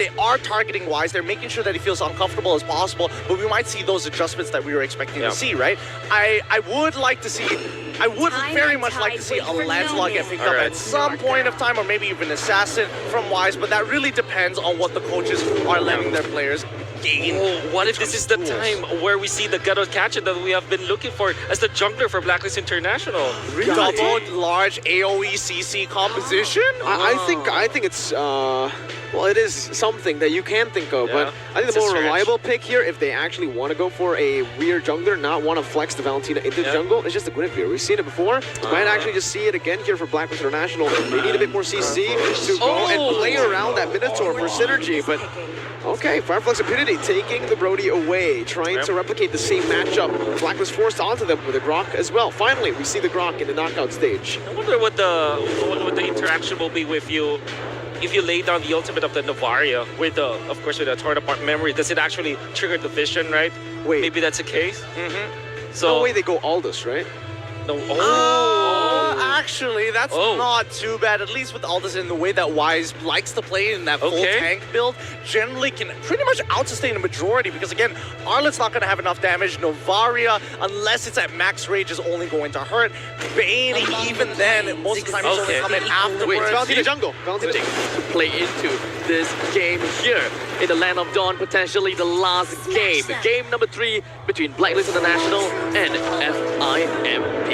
They are targeting Wise. They're making sure that he feels uncomfortable as possible, but we might see those adjustments that we were expecting to see, right? I would like to see, I would very much like to see a Lancelot get picked up at some point of time, or maybe even Assassin from Wise, but that really depends on what the coaches are letting their players gain. Oh, what if this is the time where we see the Ghetto Catcher that we have been looking for as the jungler for Blacklist International? Really? Double large AoE CC composition? I think it's well, it is something that you can think of, but I think the more reliable pick here, if they actually want to go for a weird jungler, not want to flex the Valentina into the jungle, it's just the Guinevere. We've seen it before. Might actually just see it again here for Blacklist International. They need a bit more CC to go and play around that Minotaur for synergy, but okay, Fireflux Impunity taking the Brody away, trying to replicate the same matchup. Blacklist forced onto them with a Grok as well. Finally, we see the Grok in the knockout stage. I wonder what the interaction will be with you if you lay down the ultimate of the Novaria with the, of course, with a torn apart memory. Does it actually trigger the vision, right? Wait. Maybe that's the case. So no way they go Aldous, right? No. Actually, that's not too bad. At least with Aldous in the way that Wise likes to play in that full tank build, generally can pretty much out-sustain a majority because, again, Arlet's not going to have enough damage. Novaria, unless it's at max rage, is only going to hurt. Bane, even then, most of the time he's only coming afterwards. Wait, Valentina jungle. Valentina to play into this game here in the Land of Dawn, potentially the last game. Game number 3 between Blacklist International and FIMP.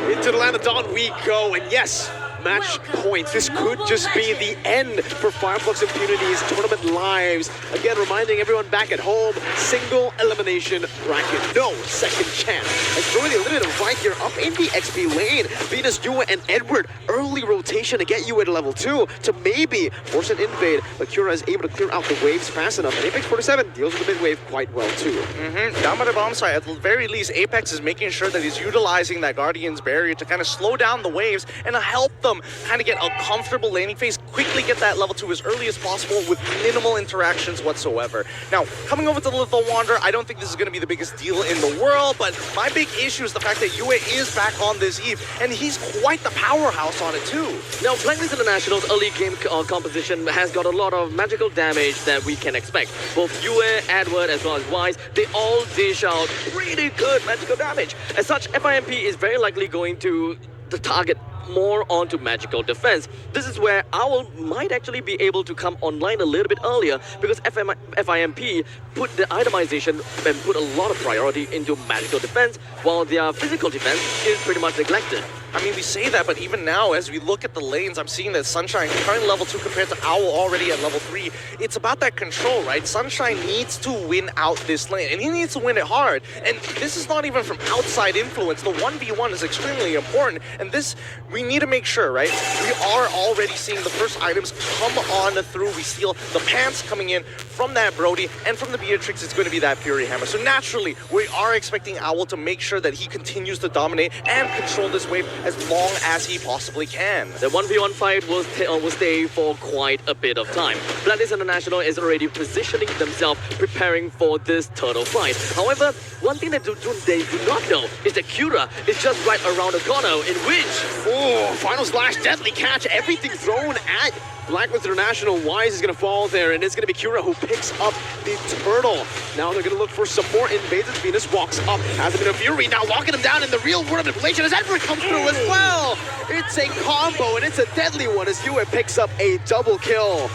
Into the Land of Dawn we go, and yes, match points. This could just be the end for Fireflux Impunity's tournament lives. Again, reminding everyone back at home, single elimination bracket, no second chance. As throwing the Limited Invite here up in the XP lane. Venus, Yua, and Edward, early rotation to get you at level 2 to maybe force an invade, but Kura is able to clear out the waves fast enough, and Apex 47 deals with the mid wave quite well too. Down by the bomb side, at the very least, Apex is making sure that he's utilizing that Guardian's barrier to kind of slow down the waves and help them kind of get a comfortable laning phase, quickly get that level 2 as early as possible with minimal interactions whatsoever. Now, coming over to the Lethal Wanderer, I don't think this is going to be the biggest deal in the world, but my big issue is the fact that Yue is back on this Eve, and he's quite the powerhouse on it too. Now, Blacklist International's early game composition has got a lot of magical damage that we can expect. Both Yue, Edward, as well as Wise, they all dish out really good magical damage. As such, FIMP is very likely going to target more onto magical defense. This is where Owl might actually be able to come online a little bit earlier because FIMP put the itemization and put a lot of priority into magical defense while their physical defense is pretty much neglected. I mean, we say that, but even now, as we look at the lanes, I'm seeing that Sunshine currently level 2 compared to Owl already at level 3. It's about that control, right? Sunshine needs to win out this lane, and he needs to win it hard. And this is not even from outside influence. The 1v1 is extremely important, and this, we need to make sure, right? We are already seeing the first items come on through. We steal the pants coming in from that Brody, and from the Beatrix, it's going to be that Fury Hammer. So naturally, we are expecting Owl to make sure that he continues to dominate and control this wave as long as he possibly can. The 1v1 fight will stay for quite a bit of time. Blacklist International is already positioning themselves, preparing for this turtle fight. However, one thing that they do not know is that Kura is just right around the corner, in which... Oh, final slash, deadly catch, everything thrown at Blacklist International. Wise is going to fall there, and it's going to be Kura who picks up the turtle. Now they're going to look for some more invades as Venus walks up. Has a bit of fury now, locking him down in the real world manipulation as Edward comes through as well. It's a combo, and it's a deadly one as Yue picks up a double kill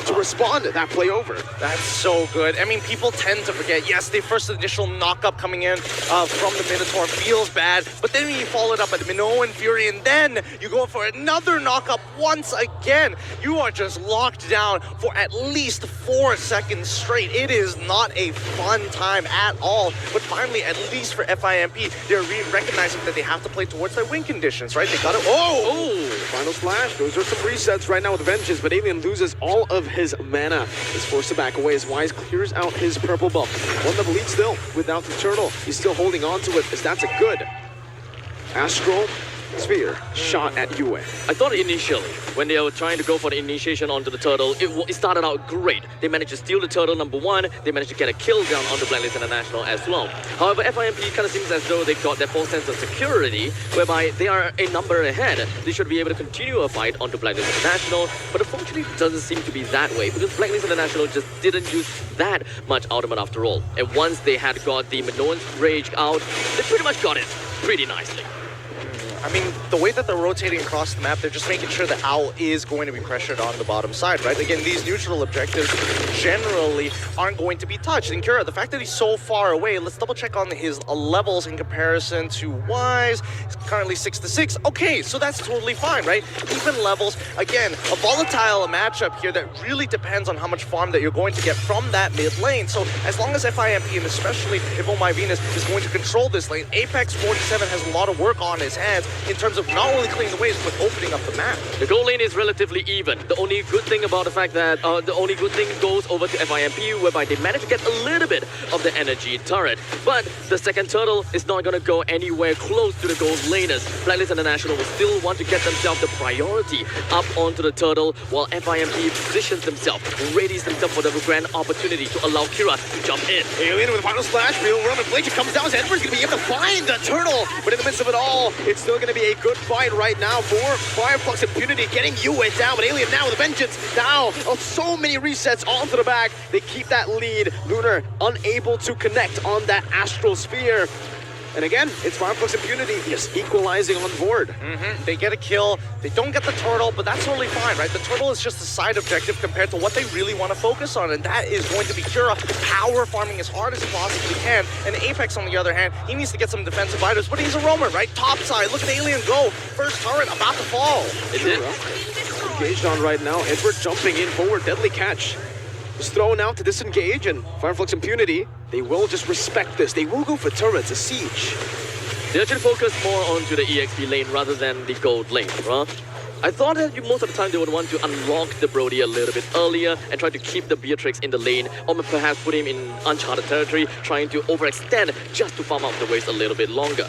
to respond to that play over. That's so good. I mean, people tend to forget, yes, the first initial knock-up coming in from the Minotaur feels bad, but then when you follow it up at Minoan Fury, and then you go for another knock-up once again, you are just locked down for at least 4 seconds straight. It is not a fun time at all, but finally, at least for FIMP, they're recognizing that they have to play towards their win conditions, right? They got it. Oh! Final splash. Those are some resets right now with Vengeance, but Alien loses all of his mana. Is forced to back away as Wise clears out his purple buff. One level lead still without the turtle. He's still holding on to it as that's a good Astral sphere shot at Yue. I thought initially, when they were trying to go for the initiation onto the turtle, it started out great. They managed to steal the turtle number 1, they managed to get a kill down on the Blacklist International as well. However, FIMP kind of seems as though they've got their false sense of security, whereby they are a number ahead. They should be able to continue a fight onto Blacklist International, but unfortunately it doesn't seem to be that way, because Blacklist International just didn't use that much ultimate after all. And once they had got the Minoan's Rage out, they pretty much got it pretty nicely. I mean, the way that they're rotating across the map, they're just making sure that Owl is going to be pressured on the bottom side, right? Again, these neutral objectives generally aren't going to be touched. And Kura, the fact that he's so far away, let's double check on his levels in comparison to Wise. He's currently 6-6. Okay, so that's totally fine, right? Even levels, again, a volatile matchup here that really depends on how much farm that you're going to get from that mid lane. So as long as FIMP, and especially if Oh My Venus is going to control this lane, Apex 47 has a lot of work on his hands in terms of not only clearing the waves, but opening up the map. The goal lane is relatively even. The only good thing about the fact that, the only good thing goes over to FIMP, whereby they manage to get a little bit of the energy turret. But the second turtle is not going to go anywhere close to the gold laners. Blacklist International will still want to get themselves the priority up onto the turtle, while FIMP positions themselves, readies themselves for the grand opportunity to allow Kira to jump in. Alien with a final splash, real Roman Blade comes down, Edward's going to be able to find the turtle, but in the midst of it all, it's still going to be a good fight right now for Fireflux Impunity, getting Yue down, but Alien now with a vengeance. Now, so many resets onto the back. They keep that lead. Lunar unable to connect on that Astral Sphere. And again, it's Fireflux Impunity just equalizing on board. They get a kill, they don't get the turtle, but that's totally fine, right? The turtle is just a side objective compared to what they really want to focus on, and that is going to be Kira power farming as hard as he possibly can. And Apex, on the other hand, he needs to get some defensive items, but he's a roamer, right? Top side, look at Alien go. First turret about to fall. It did. Engaged on right now. Edward jumping in forward, deadly catch. Just thrown out to disengage, and Fireflux Impunity, they will just respect this. They will go for turrets, a siege. They actually focus more onto the EXP lane rather than the gold lane, right? I thought that most of the time they would want to unlock the Brody a little bit earlier and try to keep the Beatrix in the lane, or perhaps put him in uncharted territory, trying to overextend just to farm out the waves a little bit longer.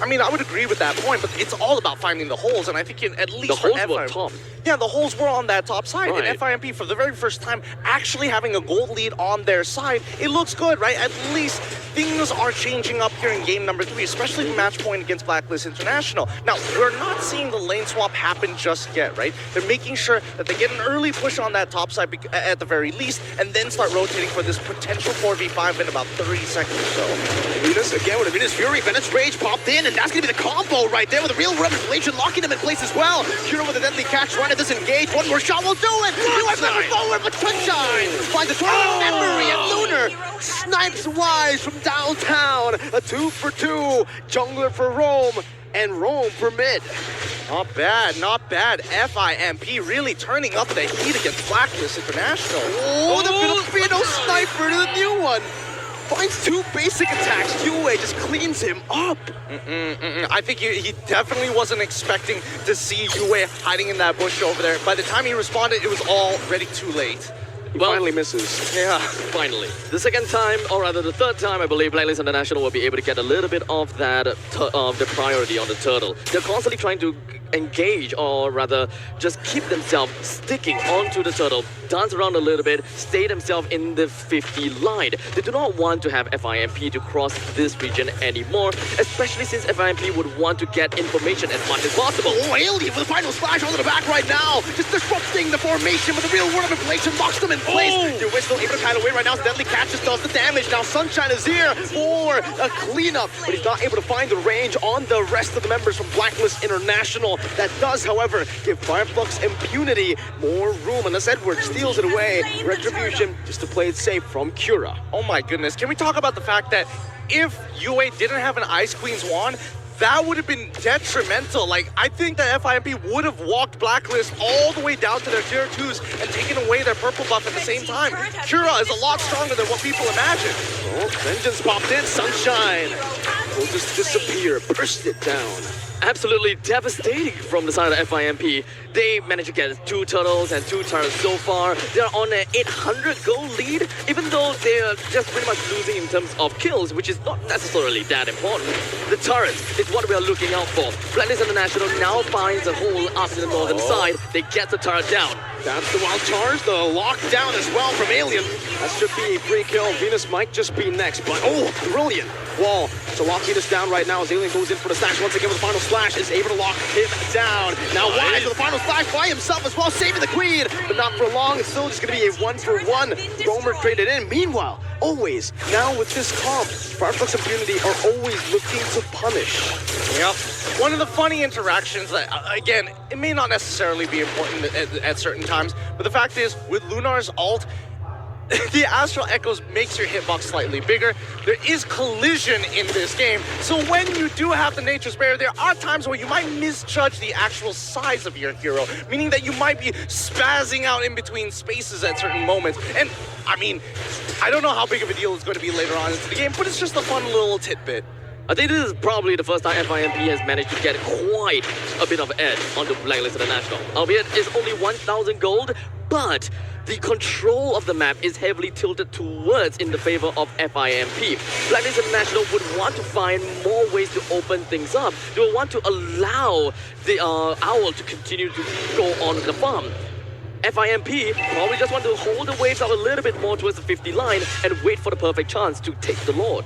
I mean, I would agree with that point, but it's all about finding the holes, and I think at least the for holes FIMP, were top. Yeah, the holes were on that top side, Right. and FIMP, for the very first time, actually having a gold lead on their side, it looks good, right? At least things are changing up here in game number 3, especially the match point against Blacklist International. Now, we're not seeing the lane swap happen just yet, right? They're making sure that they get an early push on that top side at the very least, and then start rotating for this potential 4v5 in about 30 seconds or so. Venus again with a Venus Fury. Venus Rage popped in, and that's going to be the combo right there with a real revelation locking him in place as well. Kira with a deadly catch, trying to disengage. One more shot will do it. US never forward, but Sunshine finds a tournament memory, and Lunar snipes Wise from downtown. A 2-for-2. Jungler for Rome, and Rome for mid. Not bad, not bad. FIMP really turning up the heat against Blacklist International. Oh, the Filipino sniper to the new one. Finds 2 basic attacks. Yue just cleans him up. I think he definitely wasn't expecting to see Yue hiding in that bush over there. By the time he responded, it was already too late. He Well, finally misses. Yeah. Finally. The second time, or rather the third time, I believe Blacklist International will be able to get a little bit of that, of the priority on the turtle. They're constantly trying to engage, or rather just keep themselves sticking onto the turtle, dance around a little bit, stay themselves in the 50 line. They do not want to have FIMP to cross this region anymore, especially since FIMP would want to get information as much as possible. Oh, Alien with a final splash onto the back right now. Just disrupting the formation with a real word of inflation. Locks them in place. You're still able to kite away right now. Deadly catches does the damage. Now Sunshine is here for a cleanup, but he's not able to find the range on the rest of the members from Blacklist International. That does, however, give Fireflux Impunity more room, unless Edward steals it away. Retribution just to play it safe from Kura. Oh my goodness. Can we talk about the fact that if Yue didn't have an Ice Queen's wand, that would have been detrimental. Like, I think that FIMP would have walked Blacklist all the way down to their tier 2s and taken away their purple buff at the same time. Kura is a lot stronger than what people imagine. Oh, Vengeance popped in. Sunshine will just disappear, burst it down. Absolutely devastating from the side of FIMP. They managed to get 2 turtles and 2 turrets so far. They're on an 800 goal lead, even though they're just pretty much losing in terms of kills, which is not necessarily that important. The turrets is what we are looking out for. Blacklist International now finds a hole up to the northern side. They get the turret down. That's the wild charge, the lockdown as well from Alien. That should be a free kill. Venus might just be next, but oh, brilliant wall to lock Venus down right now as Alien goes in for the slash once again with the final slash, is able to lock him down. Now Wise with the final slash by himself as well, saving the queen, but not for long. It's still just going to be a 1-for-1. Roamer traded in. Meanwhile, always, now with this comp, Fireflux and Unity are always looking to punish. Yep. One of the funny interactions that, again, it may not necessarily be important at certain times, but the fact is, with Lunar's ult, the Astral Echoes makes your hitbox slightly bigger. There is collision in this game, so when you do have the Nature's Barrier, there are times where you might misjudge the actual size of your hero, meaning that you might be spazzing out in between spaces at certain moments. And, I mean, I don't know how big of a deal it's going to be later on into the game, but it's just a fun little tidbit. I think this is probably the first time FIMP has managed to get quite a bit of edge onto Blacklist International. Albeit it's only 1,000 gold, but the control of the map is heavily tilted towards in the favor of FIMP. Blacklist International would want to find more ways to open things up. They will want to allow the Owl to continue to go on the farm. FIMP probably just want to hold the waves out a little bit more towards the 50 line and wait for the perfect chance to take the Lord.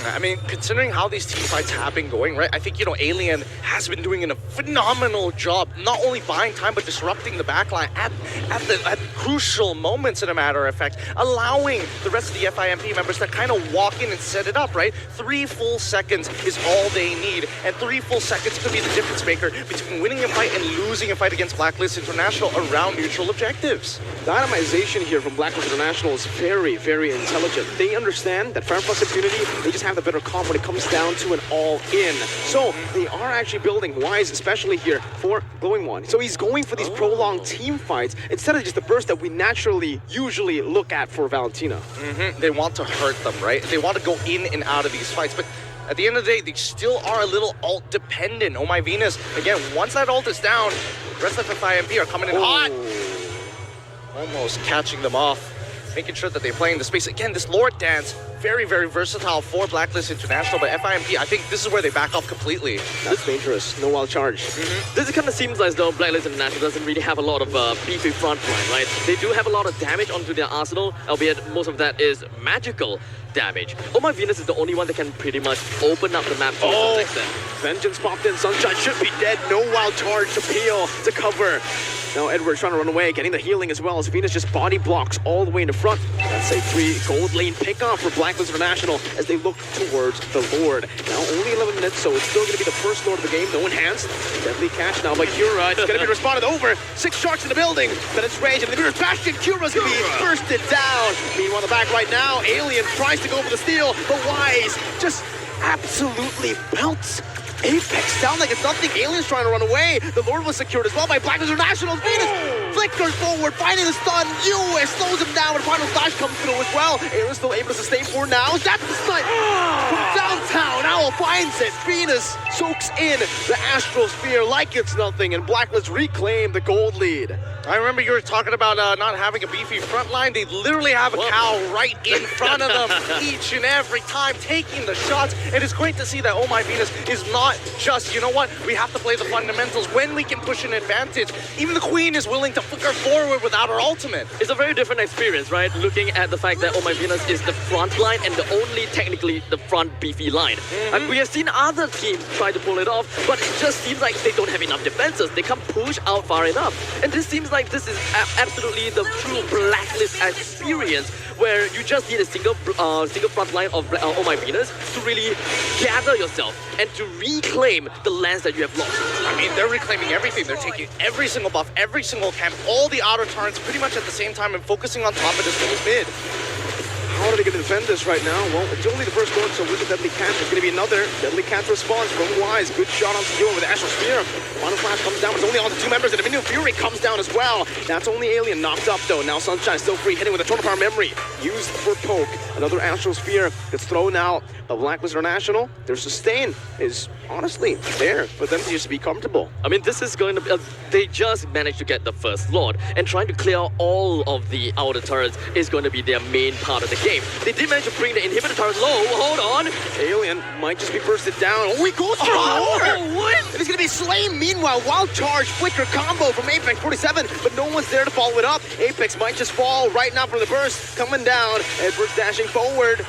I mean, considering how these team fights have been going, right? I think, you know, Alien has been doing a phenomenal job, not only buying time, but disrupting the backline at crucial moments, in a matter of fact, allowing the rest of the FIMP members to kind of walk in and set it up, right? 3 full seconds is all they need, and 3 full seconds could be the difference maker between winning a fight and losing a fight against Blacklist International around neutral objectives. Dynamization here from Blacklist International is very, very intelligent. They understand that Fireflux and Unity, they just have the better comp when it comes down to an all-in. So they are actually building Wise, especially here, for Glowing One. So he's going for these prolonged team fights instead of just the burst that we naturally usually look at for Valentina. They want to hurt them, right? They want to go in and out of these fights, but at the end of the day, they still are a little ult dependent. Oh my Venus, again, once that ult is down, the rest of the FIMP are coming in hot. Almost catching them off, making sure that they're playing the space. Again, this Lord dance, very, very versatile for Blacklist International, but FIMP, I think this is where they back off completely. That's dangerous. No wild charge. This kind of seems as though Blacklist International doesn't really have a lot of beefy front line, right? They do have a lot of damage onto their arsenal, albeit most of that is magical damage. Oh my Venus is the only one that can pretty much open up the map to some extent. Vengeance popped in. Sunshine should be dead. No wild charge to peel, to cover. Now Edward's trying to run away, getting the healing as well as Venus just body blocks all the way in the front. That's a 3 gold lane pickoff for Blacklist International as they look towards the Lord. Now only 11 minutes, so it's still going to be the first Lord of the game. No enhanced. Deadly catch now by Cura. It's going to be responded over. 6 sharks in the building. Then it's Rage and the Mirror's Bastion. Cura's going to be bursted down. Meanwhile, the back right now, Alien tries to go for the steal, but Wise just absolutely belts Apex down like it's nothing. Alien's trying to run away. The Lord was secured as well by Blacklist International. Venus flickers forward, finding the stun. US slows him down, but final flash comes through as well. Alien's still able to sustain for now. That's the stun from downtown. Owl finds it. Venus soaks in the Astral Sphere like it's nothing, and Blacklist reclaim the gold lead. I remember you were talking about not having a beefy front line. They literally have a cow right in front of them each and every time, taking the shots. And it's great to see that Oh My Venus is not just, you know what, we have to play the fundamentals when we can push an advantage. Even the Queen is willing to flicker forward without her ultimate. It's a very different experience, right? Looking at the fact that Oh My Venus is the front line and the only technically the front beefy line. And we have seen other teams try to pull it off, but it just seems like they don't have enough defenses. They can't push out far enough. And this seems like this is absolutely the true Blacklist experience, where you just need a single front line of Oh My Venus to really gather yourself and to reclaim the lands that you have lost. I mean, they're reclaiming everything. They're taking every single buff, every single camp, all the outer turrets pretty much at the same time and focusing on top of this as well as mid. How are they going to defend this right now? Well, it's only the first Lord, so with the Deadly Cat, there's going to be another Deadly Cat response from Wise. Good shot on Steel with the Astral Spear. Final Flash comes down, but it's only on the 2 members, and Dominion Fury comes down as well. That's only Alien knocked up, though. Now Sunshine still free, hitting with a Total Power Memory. Used for poke. Another Astral Spear gets thrown out. The Blacklist International, their sustain is honestly there for them to just be comfortable. I mean, this is going to be... they just managed to get the first Lord, and trying to clear all of the outer turrets is going to be their main part of the game. They did manage to bring the inhibitor turret low. Hold on. Alien might just be bursted down. Oh, he goes for what? And he's going to be slain. Meanwhile, wild charge, flicker combo from Apex 47, but no one's there to follow it up. Apex might just fall right now from the burst. Coming down. Edwards dashing forward.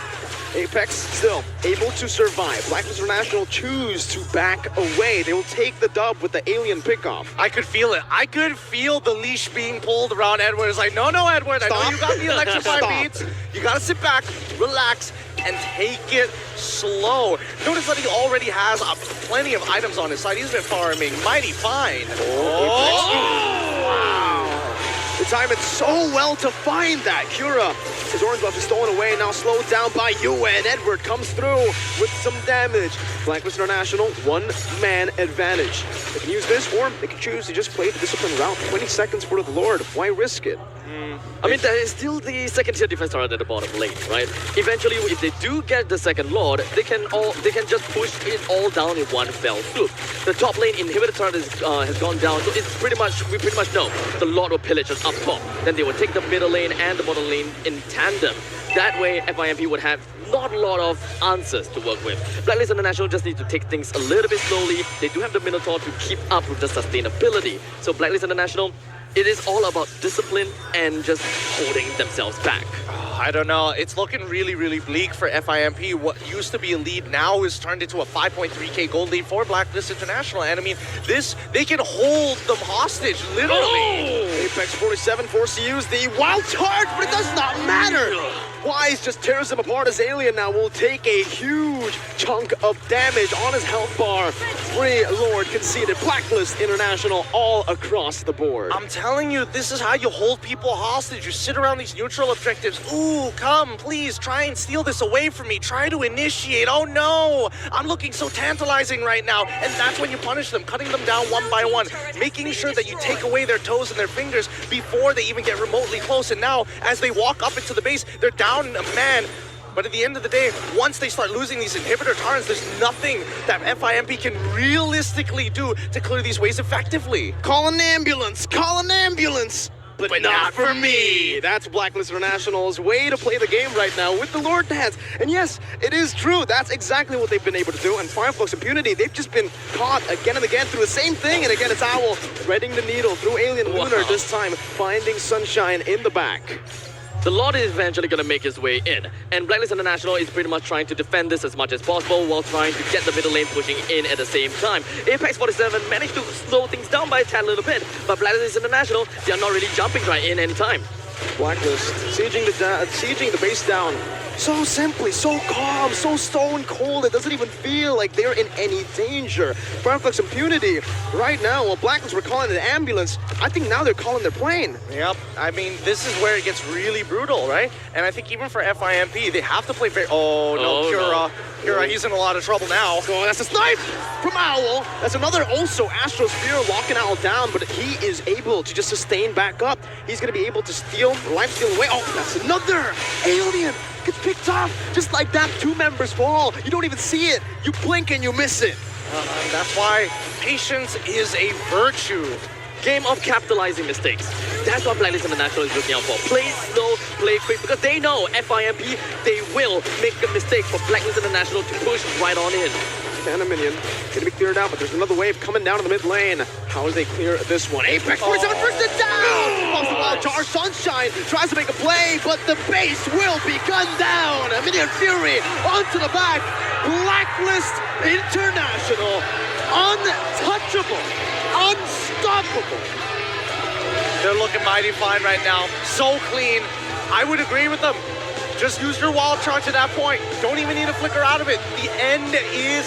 Apex still able to survive. Blacklist International choose to back away. They will take the dub with the Alien pickoff. I could feel it. I could feel the leash being pulled around Edward. It's like, no, Edward. Stop. I know you got the electrified Stop. beats. You got to sit back, relax, and take it slow. Notice that he already has plenty of items on his side. He's been farming mighty fine. Wow. They time it so well to find that. Cura, his orange buff is stolen away, now slowed down by Yue, and Edward comes through with some damage. Blacklist International, 1-man advantage. They can use this, or they can choose to just play the discipline route. 20 seconds for the Lord. Why risk it? I mean, there is still the second tier defense turret at the bottom lane, right? Eventually, if they do get the second Lord, they can just push it all down in one fell swoop. The top lane inhibitor turret has gone down, so it's pretty much know the Lord will pillage us up top. Then they will take the middle lane and the bottom lane in tandem. That way, FIMP would have not a lot of answers to work with. Blacklist International just need to take things a little bit slowly. They do have the Minotaur to keep up with the sustainability. So Blacklist International, it is all about discipline and just holding themselves back. I don't know. It's looking really, really bleak for FIMP. What used to be a lead now is turned into a 5.3k gold lead for Blacklist International. And I mean, they can hold them hostage, literally. Oh! Apex 47 forced to use the wild charge, but it does not matter. Wise just tears him apart as Alien now will take a huge chunk of damage on his health bar. 3 Lord conceded. Blacklist International all across the board. I'm telling you, this is how you hold people hostage. You sit around these neutral objectives. Ooh, come, please, try and steal this away from me. Try to initiate. Oh no, I'm looking so tantalizing right now. And that's when you punish them, cutting them down one by one, making sure that you take away their toes and their fingers before they even get remotely close. And now, as they walk up into the base, they're down a man. But at the end of the day, once they start losing these inhibitor turrets, there's nothing that FIMP can realistically do to clear these waves effectively. Call an ambulance! Call an ambulance! But not for me! That's Blacklist International's way to play the game right now with the Lord Dance. And yes, it is true. That's exactly what they've been able to do. And Fireflux Impunity, they've just been caught again and again through the same thing. And again, it's Owl threading the needle through Alien Lunar, this time finding Sunshine in the back. The Lord is eventually going to make his way in, and Blacklist International is pretty much trying to defend this as much as possible while trying to get the middle lane pushing in at the same time. Apex 47 managed to slow things down by a tad little bit, but Blacklist International, they are not really jumping right in anytime. Blacklist sieging the base down so simply, so calm, so stone cold. It doesn't even feel like they're in any danger. Fireflux Impunity right now, while Blacklist were calling an ambulance, I think now they're calling their plane. Yep, I mean, this is where it gets really brutal, right? And I think even for FIMP, they have to play very... Oh, no, Cura, he's in a lot of trouble now. Oh, that's a snipe from Owl. That's another also Astral Spear locking Owl down, but he is able to just sustain back up. He's going to be able to steal, life steal away. Oh, that's another Alien. Gets picked off just like that. 2 members fall. You don't even see it. You blink and you miss it. That's why patience is a virtue. Game of capitalizing mistakes. That's what Blacklist International is looking out for. Play slow, play quick, because they know FIMP, they will make a mistake for Blacklist International to push right on in. And a minion. Gonna be cleared out, but there's another wave coming down to the mid lane. How do they clear this one? Apex 47 first it down! Off the wild charge, Sunshine tries to make a play, but the base will be gunned down. A Minion Fury onto the back. Blacklist International. Untouchable. Unstoppable. They're looking mighty fine right now. So clean. I would agree with them. Just use your wild charge at that point. Don't even need to flicker out of it. The end is